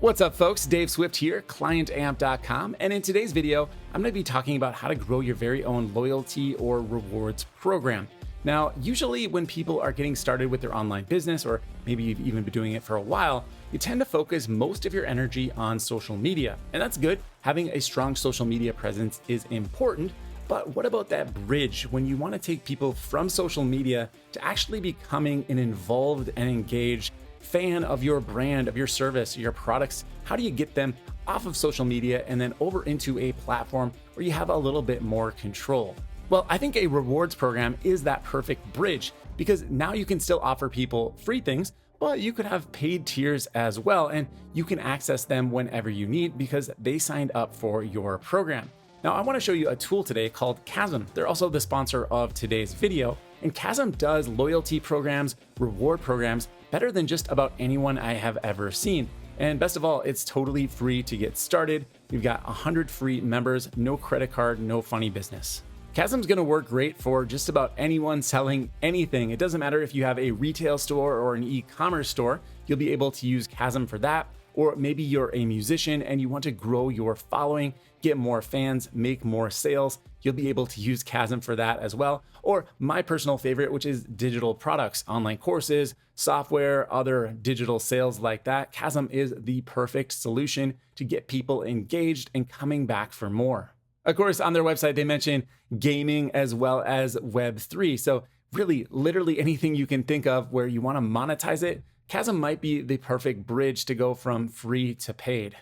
What's up, folks? Dave Swift here, clientamp.com, and in today's video, I'm going to be talking about how to grow your very own loyalty or rewards program. Now, usually when people are getting started with their online business, or maybe you've even been doing it for a while, you tend to focus most of your energy on social media, and that's good. Having a strong social media presence is important, but what about that bridge when you want to take people from social media to actually becoming an involved and engaged fan of your brand, of your service, your products? How do you get them off of social media and then over into a platform where you have a little bit more control? Well, I think a rewards program is that perfect bridge, because now you can still offer people free things, but you could have paid tiers as well, and you can access them whenever you need because they signed up for your program. Now, I want to show you a tool today called Kazm. They're also the sponsor of today's video, and Kazm does loyalty programs, reward programs better than just about anyone I have ever seen. And best of all, it's totally free to get started. You've got 100 free members, no credit card, no funny business. Kazm's going to work great for just about anyone selling anything. It doesn't matter if you have a retail store or an e-commerce store, you'll be able to use Kazm for that. Or maybe you're a musician and you want to grow your following, get more fans, make more sales, you'll be able to use Kazm for that as well. Or my personal favorite, which is digital products, online courses, software, other digital sales like that. Kazm is the perfect solution to get people engaged and coming back for more. Of course, on their website, they mention gaming as well as Web3. So really, literally anything you can think of where you want to monetize it, Kazm might be the perfect bridge to go from free to paid.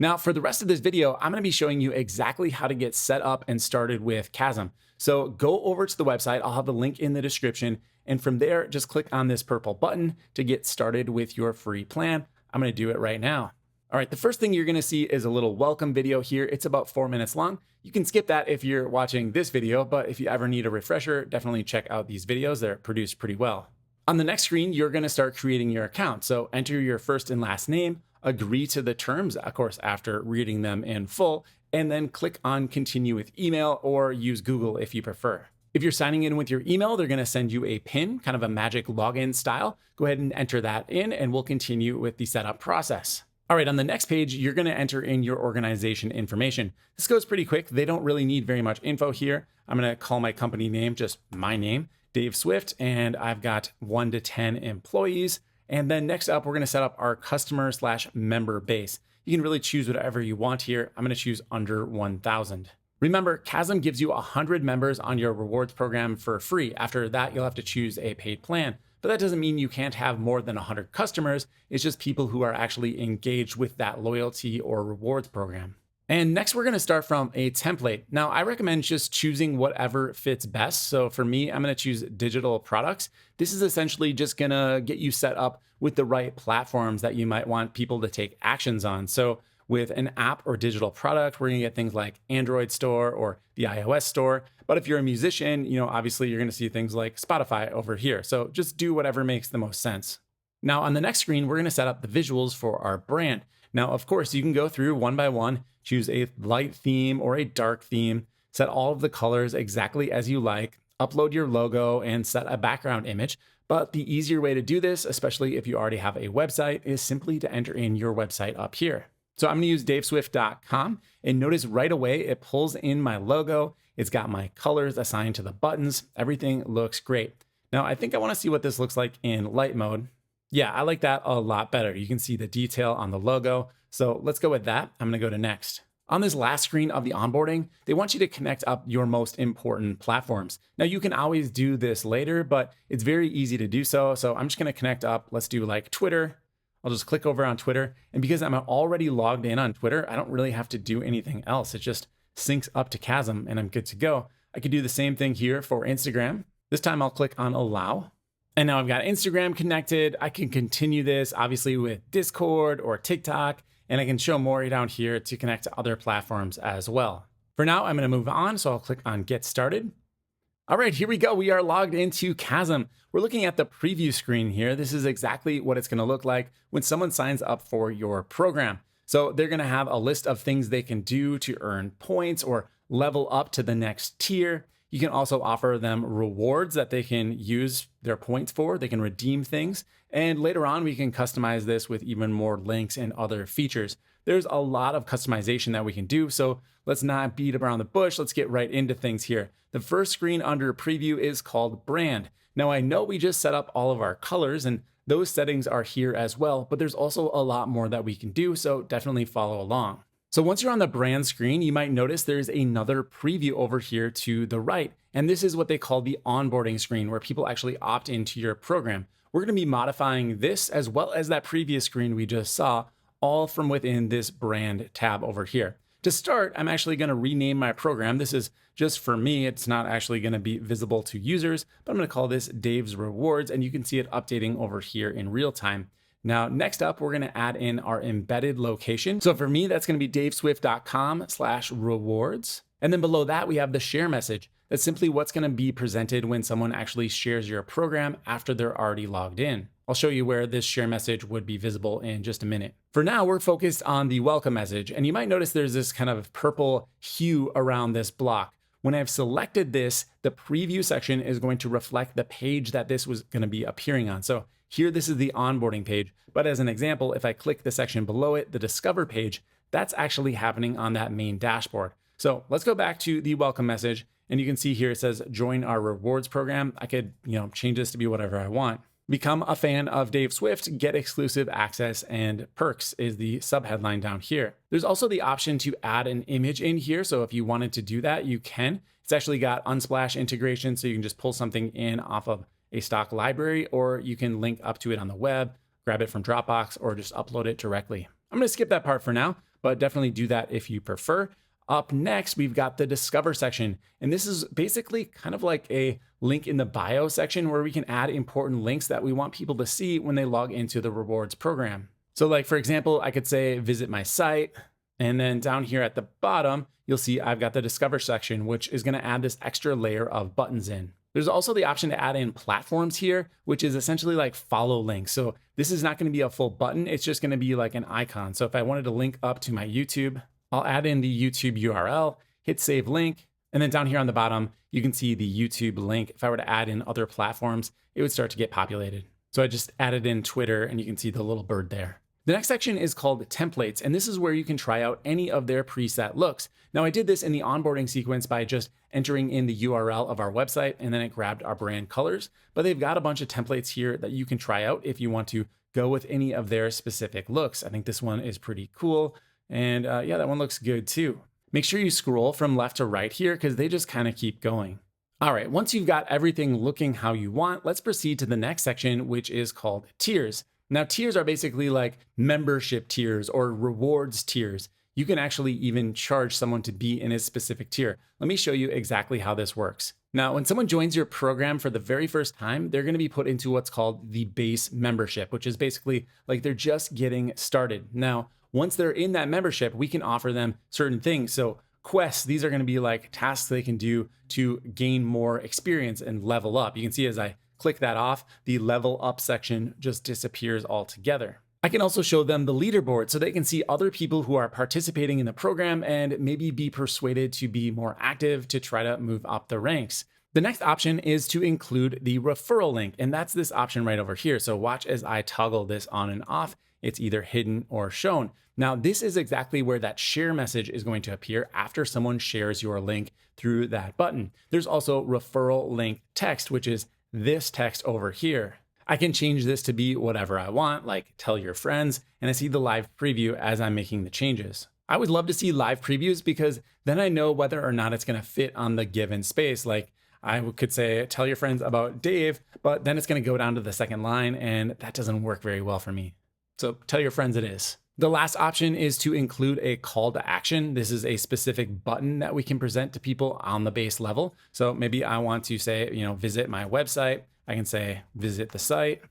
Now, for the rest of this video, I'm going to be showing you exactly how to get set up and started with Kazm. So go over to the website. I'll have the link in the description. And from there, just click on this purple button to get started with your free plan. I'm going to do it right now. All right, the first thing you're going to see is a little welcome video here. It's about 4 minutes long. You can skip that if you're watching this video, but if you ever need a refresher, definitely check out these videos. They're produced pretty well. On the next screen, you're going to start creating your account. So enter your first and last name, agree to the terms, of course, after reading them in full, and then click on continue with email or use Google if you prefer. If you're signing in with your email, they're going to send you a PIN, kind of a magic login style. Go ahead and enter that in, and we'll continue with the setup process. All right, on the next page, you're going to enter in your organization information. This goes pretty quick. They don't really need very much info here. I'm going to call my company name just my name, Dave Swift, and I've got 1 to 10 employees. And then next up, we're going to set up our customer/member base. You can really choose whatever you want here. I'm going to choose under 1,000. Remember, Kazm gives you 100 members on your rewards program for free. After that, you'll have to choose a paid plan. But that doesn't mean you can't have more than 100 customers. It's just people who are actually engaged with that loyalty or rewards program. And next, we're going to start from a template. Now, I recommend just choosing whatever fits best. So for me, I'm going to choose digital products. This is essentially just going to get you set up with the right platforms that you might want people to take actions on. So with an app or digital product, we're going to get things like Android store or the iOS store. But if you're a musician, obviously you're going to see things like Spotify over here. So just do whatever makes the most sense. Now on the next screen, we're going to set up the visuals for our brand. Now, of course, you can go through one by one, choose a light theme or a dark theme, set all of the colors exactly as you like, upload your logo, and set a background image. But the easier way to do this, especially if you already have a website, is simply to enter in your website up here. So I'm going to use daveswift.com, and notice right away it pulls in my logo. It's got my colors assigned to the buttons. Everything looks great. Now, I think I want to see what this looks like in light mode. Yeah, I like that a lot better. You can see the detail on the logo. So let's go with that. I'm going to go to next. On this last screen of the onboarding, they want you to connect up your most important platforms. Now, you can always do this later, but it's very easy to do so. So I'm just going to connect up. Let's do like Twitter. I'll just click over on Twitter. And because I'm already logged in on Twitter, I don't really have to do anything else. It just syncs up to Kazm and I'm good to go. I could do the same thing here for Instagram. This time I'll click on allow. And now I've got Instagram connected. I can continue this obviously with Discord or TikTok, and I can show more down here to connect to other platforms as well. For now, I'm going to move on. So I'll click on get started. All right, here we go. We are logged into Kazm. We're looking at the preview screen here. This is exactly what it's going to look like when someone signs up for your program. So they're going to have a list of things they can do to earn points or level up to the next tier. You can also offer them rewards that they can use their points for. They can redeem things. And later on, we can customize this with even more links and other features. There's a lot of customization that we can do. So let's not beat around the bush. Let's get right into things here. The first screen under preview is called brand. Now I know we just set up all of our colors and those settings are here as well, but there's also a lot more that we can do. So definitely follow along. So once you're on the brand screen, you might notice there's another preview over here to the right. And this is what they call the onboarding screen, where people actually opt into your program. We're going to be modifying this as well as that previous screen we just saw, all from within this brand tab over here. To start, I'm actually going to rename my program. This is just for me. It's not actually going to be visible to users, but I'm going to call this Dave's Rewards, and you can see it updating over here in real time. Now, next up, we're going to add in our embedded location. So for me, that's going to be daveswift.com/rewards. And then below that, we have the share message. That's simply what's going to be presented when someone actually shares your program after they're already logged in. I'll show you where this share message would be visible in just a minute. For now, we're focused on the welcome message, and you might notice there's this kind of purple hue around this block. When I've selected this, the preview section is going to reflect the page that this was going to be appearing on. So here, this is the onboarding page, but as an example, if I click the section below it, the discover page, that's actually happening on that main dashboard. So let's go back to the welcome message, and you can see here it says join our rewards program. I could, change this to be whatever I want. Become a fan of Dave Swift, get exclusive access and perks is the subheadline down here. There's also the option to add an image in here. So if you wanted to do that, you can. It's actually got Unsplash integration, so you can just pull something in off of a stock library, or you can link up to it on the web, grab it from Dropbox, or just upload it directly. I'm going to skip that part for now, but definitely do that if you prefer. Up next, we've got the Discover section. And this is basically kind of like a link in the bio section where we can add important links that we want people to see when they log into the rewards program. So like, for example, I could say, visit my site. And then down here at the bottom, you'll see I've got the Discover section, which is going to add this extra layer of buttons in. There's also the option to add in platforms here, which is essentially like follow links. So this is not going to be a full button. It's just going to be like an icon. So if I wanted to link up to my YouTube, I'll add in the YouTube URL, hit save link, and then down here on the bottom, you can see the YouTube link. If I were to add in other platforms, it would start to get populated. So I just added in Twitter, and you can see the little bird there. The next section is called templates, and this is where you can try out any of their preset looks. Now I did this in the onboarding sequence by just entering in the URL of our website, and then it grabbed our brand colors, but they've got a bunch of templates here that you can try out if you want to go with any of their specific looks. I think this one is pretty cool. And yeah, that one looks good too. Make sure you scroll from left to right here because they just kind of keep going. All right, once you've got everything looking how you want, let's proceed to the next section, which is called tiers. Now, tiers are basically like membership tiers or rewards tiers. You can actually even charge someone to be in a specific tier. Let me show you exactly how this works. Now, when someone joins your program for the very first time, they're going to be put into what's called the base membership, which is basically like they're just getting started. Now, once they're in that membership, we can offer them certain things. So quests, these are going to be like tasks they can do to gain more experience and level up. You can see as I click that off, the level up section just disappears altogether. I can also show them the leaderboard so they can see other people who are participating in the program and maybe be persuaded to be more active to try to move up the ranks. The next option is to include the referral link, and that's this option right over here. So watch as I toggle this on and off. It's either hidden or shown. Now, this is exactly where that share message is going to appear after someone shares your link through that button. There's also referral link text, which is this text over here. I can change this to be whatever I want, like tell your friends, and I see the live preview as I'm making the changes. I would love to see live previews because then I know whether or not it's going to fit on the given space. Like I could say, tell your friends about Dave, but then it's going to go down to the second line, and that doesn't work very well for me. So tell your friends it is. The last option is to include a call to action. This is a specific button that we can present to people on the base level. So maybe I want to say, visit my website. I can say, visit the site.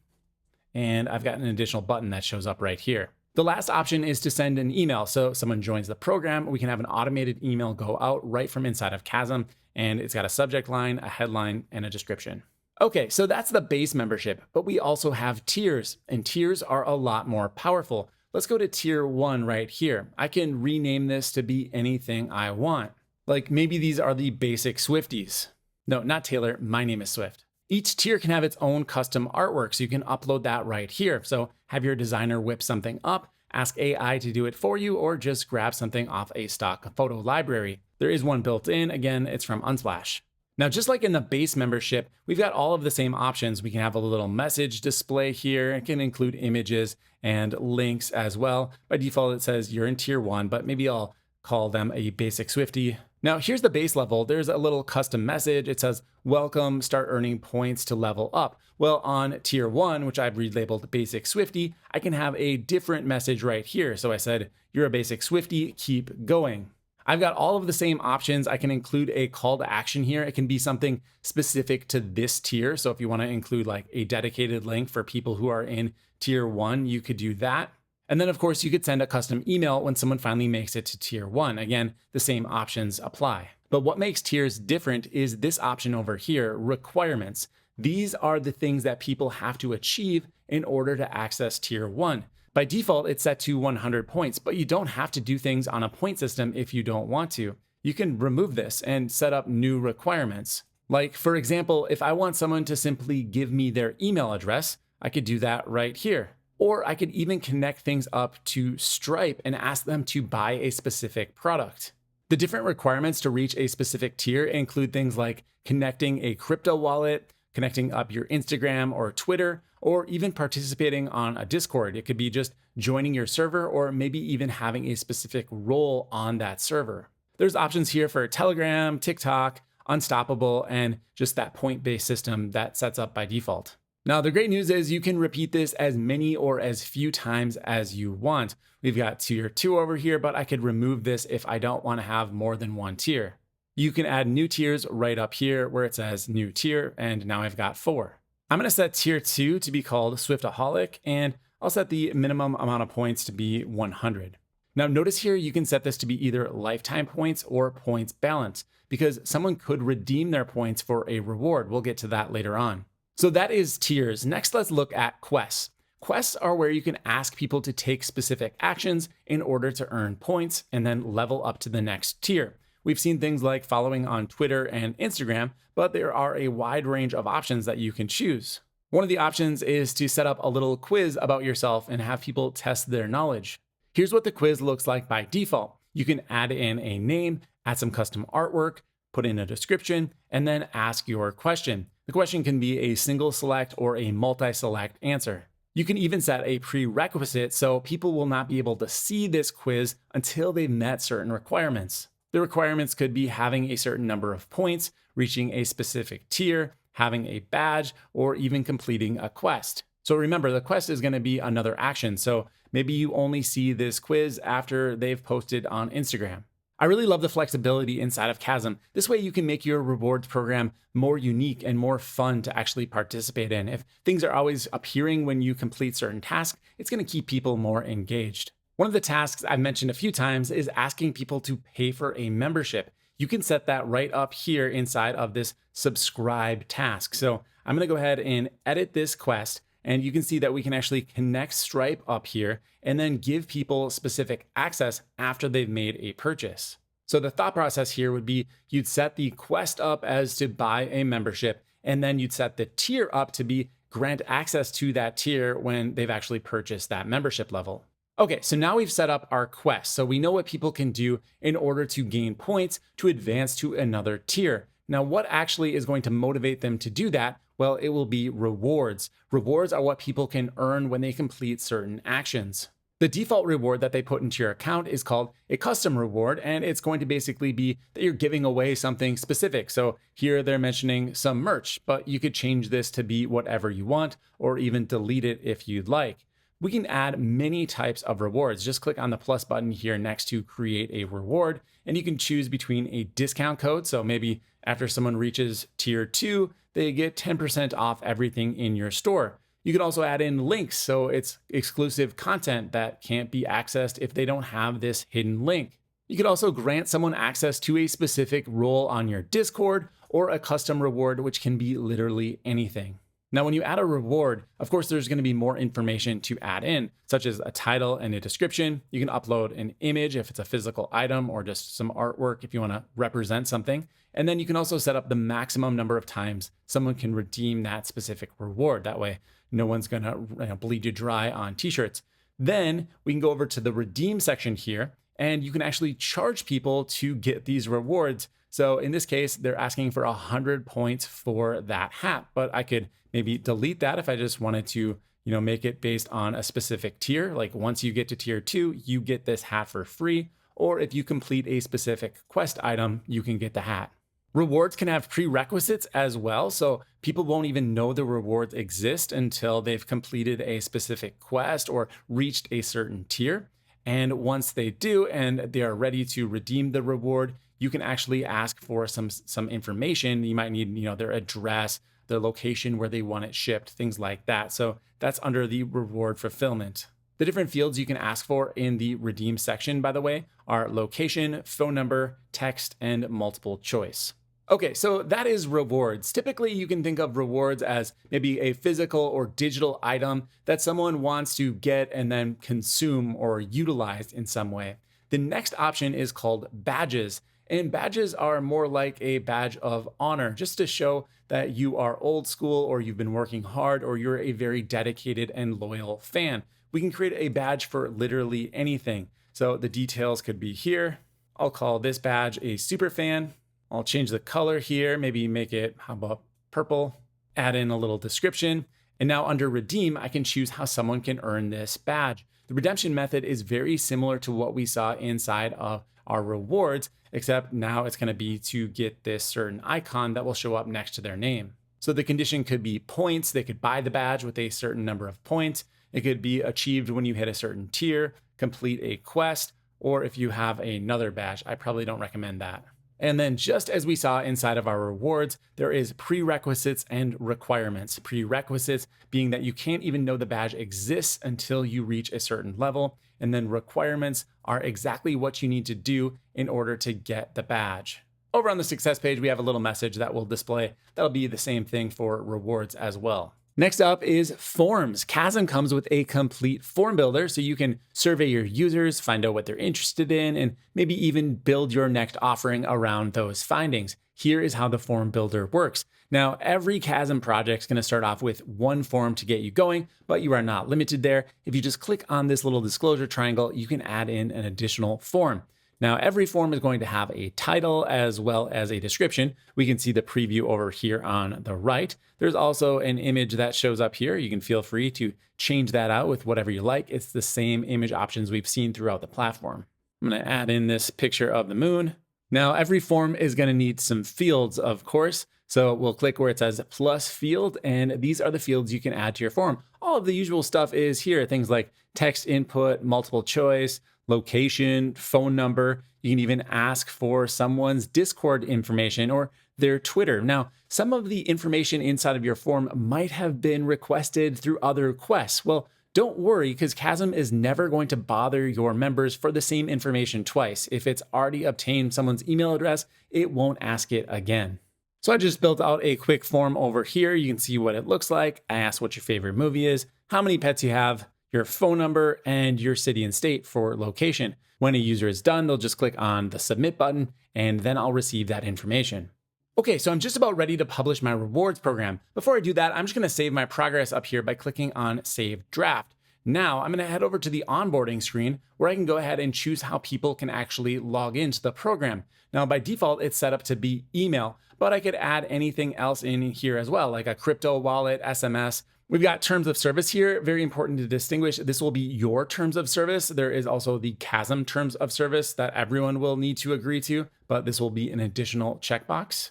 And I've got an additional button that shows up right here. The last option is to send an email. So someone joins the program, we can have an automated email go out right from inside of Kazm. And it's got a subject line, a headline, and a description. Okay, so that's the base membership, but we also have tiers, and tiers are a lot more powerful. Let's go to tier 1 right here. I can rename this to be anything I want. Like maybe these are the basic Swifties. No, not Taylor. My name is Swift. Each tier can have its own custom artwork, so you can upload that right here. So have your designer whip something up, ask AI to do it for you, or just grab something off a stock photo library. There is one built in. Again, it's from Unsplash. Now, just like in the base membership, we've got all of the same options. We can have a little message display here. It can include images and links as well. By default, it says you're in tier 1, but maybe I'll call them a basic Swiftie. Now, here's the base level. There's a little custom message. It says, welcome, start earning points to level up. Well, on tier 1, which I've relabeled basic Swiftie, I can have a different message right here. So I said, you're a basic Swiftie, keep going. I've got all of the same options. I can include a call to action here. It can be something specific to this tier. So if you want to include like a dedicated link for people who are in tier 1, you could do that. And then of course you could send a custom email when someone finally makes it to tier 1. Again, the same options apply. But what makes tiers different is this option over here, requirements. These are the things that people have to achieve in order to access tier 1. By default, it's set to 100 points, but you don't have to do things on a point system if you don't want to. You can remove this and set up new requirements. Like, for example, if I want someone to simply give me their email address, I could do that right here. Or I could even connect things up to Stripe and ask them to buy a specific product. The different requirements to reach a specific tier include things like connecting a crypto wallet, connecting up your Instagram or Twitter, or even participating on a Discord. It could be just joining your server or maybe even having a specific role on that server. There's options here for Telegram, TikTok, Unstoppable, and just that point-based system that sets up by default. Now, the great news is you can repeat this as many or as few times as you want. We've got tier 2 over here, but I could remove this if I don't want to have more than one tier. You can add new tiers right up here where it says new tier, and now I've got 4. I'm going to set tier 2 to be called Swiftaholic, and I'll set the minimum amount of points to be 100. Now notice here you can set this to be either lifetime points or points balance, because someone could redeem their points for a reward. We'll get to that later on. So that is tiers. Next, let's look at quests. Quests are where you can ask people to take specific actions in order to earn points and then level up to the next tier. We've seen things like following on Twitter and Instagram, but there are a wide range of options that you can choose. One of the options is to set up a little quiz about yourself and have people test their knowledge. Here's what the quiz looks like by default. You can add in a name, add some custom artwork, put in a description, and then ask your question. The question can be a single select or a multi-select answer. You can even set a prerequisite so people will not be able to see this quiz until they've met certain requirements. The requirements could be having a certain number of points, reaching a specific tier, having a badge, or even completing a quest. So remember, the quest is going to be another action. So maybe you only see this quiz after they've posted on Instagram. I really love the flexibility inside of Kazm. This way you can make your rewards program more unique and more fun to actually participate in. If things are always appearing when you complete certain tasks, it's going to keep people more engaged. One of the tasks I've mentioned a few times is asking people to pay for a membership. You can set that right up here inside of this subscribe task. So I'm going to go ahead and edit this quest, and you can see that we can actually connect Stripe up here and then give people specific access after they've made a purchase. So the thought process here would be you'd set the quest up as to buy a membership, and then you'd set the tier up to be grant access to that tier when they've actually purchased that membership level. Okay, so now we've set up our quest. So we know what people can do in order to gain points to advance to another tier. Now, what actually is going to motivate them to do that? Well, it will be rewards. Rewards are what people can earn when they complete certain actions. The default reward that they put into your account is called a custom reward, and it's going to basically be that you're giving away something specific. So here they're mentioning some merch, but you could change this to be whatever you want, or even delete it if you'd like. We can add many types of rewards. Just click on the plus button here next to create a reward, and you can choose between a discount code. So maybe after someone reaches tier 2, they get 10% off everything in your store. You can also add in links, so it's exclusive content that can't be accessed if they don't have this hidden link. You could also grant someone access to a specific role on your Discord or a custom reward, which can be literally anything. Now, when you add a reward, of course, there's going to be more information to add in, such as a title and a description. You can upload an image if it's a physical item or just some artwork if you want to represent something. And then you can also set up the maximum number of times someone can redeem that specific reward. That way, no one's going to bleed you dry on t-shirts. Then we can go over to the redeem section here, and you can actually charge people to get these rewards. So in this case, they're asking for 100 points for that hat, but I could maybe delete that if I just wanted to, make it based on a specific tier. Like once you get to tier 2, you get this hat for free. Or if you complete a specific quest item, you can get the hat. Rewards can have prerequisites as well. So people won't even know the rewards exist until they've completed a specific quest or reached a certain tier. And once they do, and they are ready to redeem the reward, you can actually ask for some information. You might need, their address, the location where they want it shipped, things like that. So that's under the reward fulfillment. The different fields you can ask for in the redeem section, by the way, are location, phone number, text, and multiple choice. Okay, so that is rewards. Typically, you can think of rewards as maybe a physical or digital item that someone wants to get and then consume or utilize in some way. The next option is called badges. And badges are more like a badge of honor, just to show that you are old school or you've been working hard or you're a very dedicated and loyal fan. We can create a badge for literally anything. So the details could be here. I'll call this badge a super fan. I'll change the color here, maybe make it, how about purple? Add in a little description. And now under redeem, I can choose how someone can earn this badge. The redemption method is very similar to what we saw inside of our rewards, except now it's going to be to get this certain icon that will show up next to their name. So the condition could be points. They could buy the badge with a certain number of points. It could be achieved when you hit a certain tier, complete a quest, or if you have another badge. I probably don't recommend that. And then just as we saw inside of our rewards, there is prerequisites and requirements. Prerequisites being that you can't even know the badge exists until you reach a certain level. And then requirements are exactly what you need to do in order to get the badge. Over on the success page, we have a little message that will display. That'll be the same thing for rewards as well. Next up is forms. Kazm comes with a complete form builder, so you can survey your users, find out what they're interested in, and maybe even build your next offering around those findings. Here is how the form builder works. Now, every Kazm project is going to start off with one form to get you going, but you are not limited there. If you just click on this little disclosure triangle, you can add in an additional form. Now, every form is going to have a title as well as a description. We can see the preview over here on the right. There's also an image that shows up here. You can feel free to change that out with whatever you like. It's the same image options we've seen throughout the platform. I'm going to add in this picture of the moon. Now, every form is going to need some fields, of course. So we'll click where it says plus field, and these are the fields you can add to your form. All of the usual stuff is here, things like text input, multiple choice, location, phone number. You can even ask for someone's Discord information or their Twitter. Now, some of the information inside of your form might have been requested through other quests. Well, don't worry, because Kazm is never going to bother your members for the same information twice. If it's already obtained someone's email address, it won't ask it again. So I just built out a quick form over here. You can see what it looks like. I asked what your favorite movie is, how many pets you have, your phone number, and your city and state for location. When a user is done, they'll just click on the submit button, and then I'll receive that information. Okay, so I'm just about ready to publish my rewards program. Before I do that, I'm just gonna save my progress up here by clicking on Save Draft. Now I'm gonna head over to the onboarding screen where I can go ahead and choose how people can actually log into the program. Now by default, it's set up to be email, but I could add anything else in here as well, like a crypto wallet, SMS. We've got terms of service here. Very important to distinguish. This will be your terms of service. There is also the Kazm terms of service that everyone will need to agree to, but this will be an additional checkbox.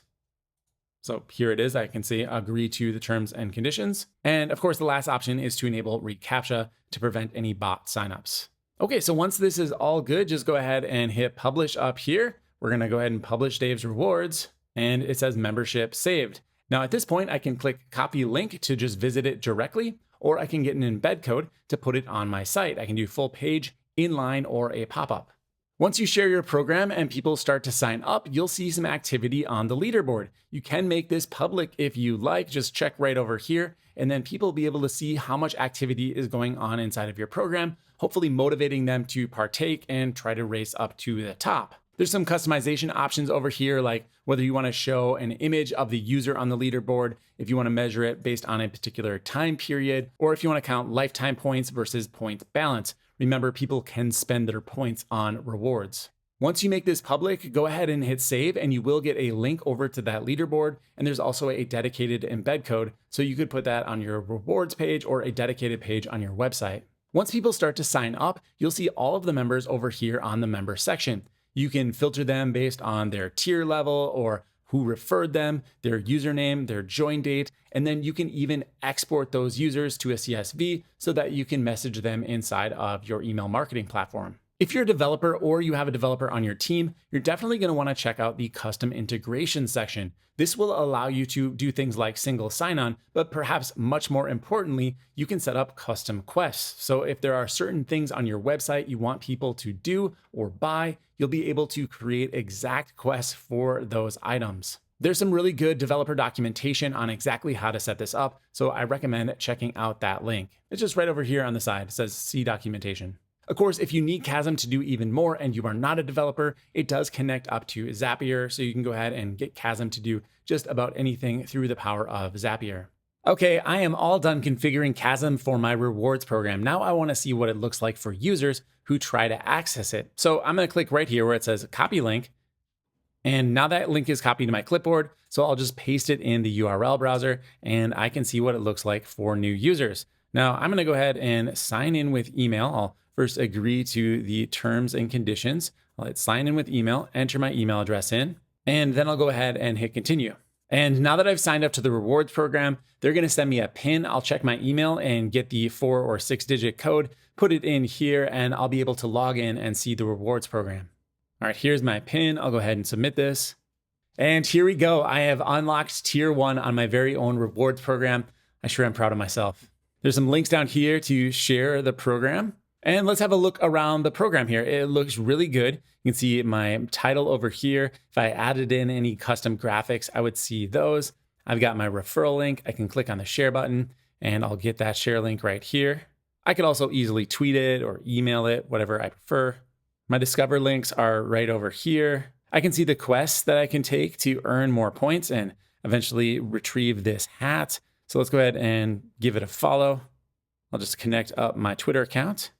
So here it is. I can say agree to the terms and conditions. And of course, the last option is to enable reCAPTCHA to prevent any bot signups. Okay, so once this is all good, just go ahead and hit publish up here. We're gonna go ahead and publish Dave's rewards, and it says membership saved. Now at this point, I can click copy link to just visit it directly, or I can get an embed code to put it on my site. I can do full page, inline, or a pop-up. Once you share your program and people start to sign up, you'll see some activity on the leaderboard. You can make this public if you like, just check right over here, and then people will be able to see how much activity is going on inside of your program, hopefully motivating them to partake and try to race up to the top. There's some customization options over here, like whether you want to show an image of the user on the leaderboard, if you want to measure it based on a particular time period, or if you want to count lifetime points versus point balance. Remember, people can spend their points on rewards. Once you make this public, go ahead and hit save, and you will get a link over to that leaderboard. And there's also a dedicated embed code, so you could put that on your rewards page or a dedicated page on your website. Once people start to sign up, you'll see all of the members over here on the member section. You can filter them based on their tier level or who referred them, their username, their join date, and then you can even export those users to a CSV so that you can message them inside of your email marketing platform. If you're a developer or you have a developer on your team, you're definitely going to want to check out the custom integration section. This will allow you to do things like single sign-on, but perhaps much more importantly, you can set up custom quests. So if there are certain things on your website you want people to do or buy, you'll be able to create exact quests for those items. There's some really good developer documentation on exactly how to set this up, so I recommend checking out that link. It's just right over here on the side. It says see documentation. Of course, if you need Kazm to do even more and you are not a developer, it does connect up to Zapier, so you can go ahead and get Kazm to do just about anything through the power of Zapier. Okay, I am all done configuring Kazm for my rewards program. Now I want to see what it looks like for users who try to access it. So I'm going to click right here where it says copy link. And now that link is copied to my clipboard, so I'll just paste it in the URL browser and I can see what it looks like for new users. Now I'm going to go ahead and sign in with email. I'll first agree to the terms and conditions. I'll hit sign in with email, enter my email address in, and then I'll go ahead and hit continue. And now that I've signed up to the rewards program, they're going to send me a PIN. I'll check my email and get the 4 or 6 digit code, put it in here, and I'll be able to log in and see the rewards program. All right, here's my PIN. I'll go ahead and submit this. And here we go. I have unlocked tier 1 on my very own rewards program. I sure am proud of myself. There's some links down here to share the program. And let's have a look around the program here. It looks really good. You can see my title over here. If I added in any custom graphics, I would see those. I've got my referral link. I can click on the share button and I'll get that share link right here. I could also easily tweet it or email it, whatever I prefer. My discover links are right over here. I can see the quests that I can take to earn more points and eventually retrieve this hat. So let's go ahead and give it a follow. I'll just connect up my Twitter account.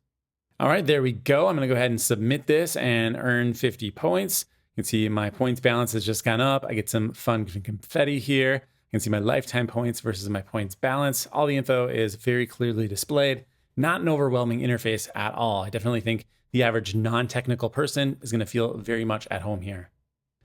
All right, there we go. I'm going to go ahead and submit this and earn 50 points. You can see my points balance has just gone up. I get some fun confetti here. You can see my lifetime points versus my points balance. All the info is very clearly displayed. Not an overwhelming interface at all. I definitely think the average non-technical person is going to feel very much at home here.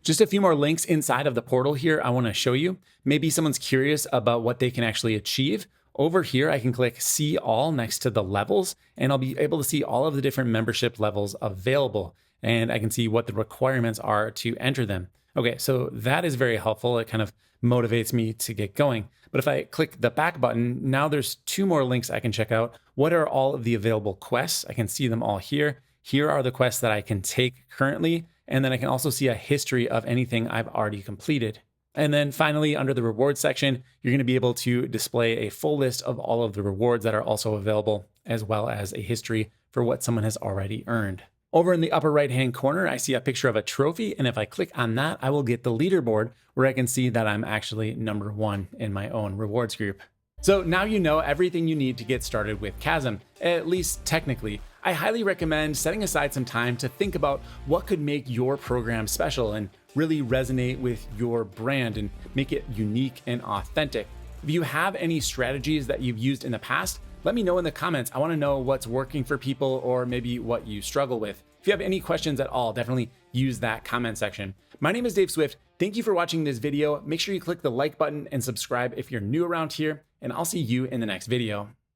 Just a few more links inside of the portal here I want to show you. Maybe someone's curious about what they can actually achieve. Over here, I can click see all next to the levels, and I'll be able to see all of the different membership levels available. And I can see what the requirements are to enter them. Okay, so that is very helpful. It kind of motivates me to get going. But if I click the back button, now there's 2 more links I can check out. What are all of the available quests? I can see them all here. Here are the quests that I can take currently. And then I can also see a history of anything I've already completed. And then finally, under the rewards section, you're going to be able to display a full list of all of the rewards that are also available, as well as a history for what someone has already earned. Over in the upper right-hand corner, I see a picture of a trophy. And if I click on that, I will get the leaderboard where I can see that I'm actually number 1 in my own rewards group. So now you know everything you need to get started with Kazm, at least technically. I highly recommend setting aside some time to think about what could make your program special and really resonate with your brand and make it unique and authentic. If you have any strategies that you've used in the past, let me know in the comments. I want to know what's working for people or maybe what you struggle with. If you have any questions at all, definitely use that comment section. My name is Dave Swift. Thank you for watching this video. Make sure you click the like button and subscribe if you're new around here, and I'll see you in the next video.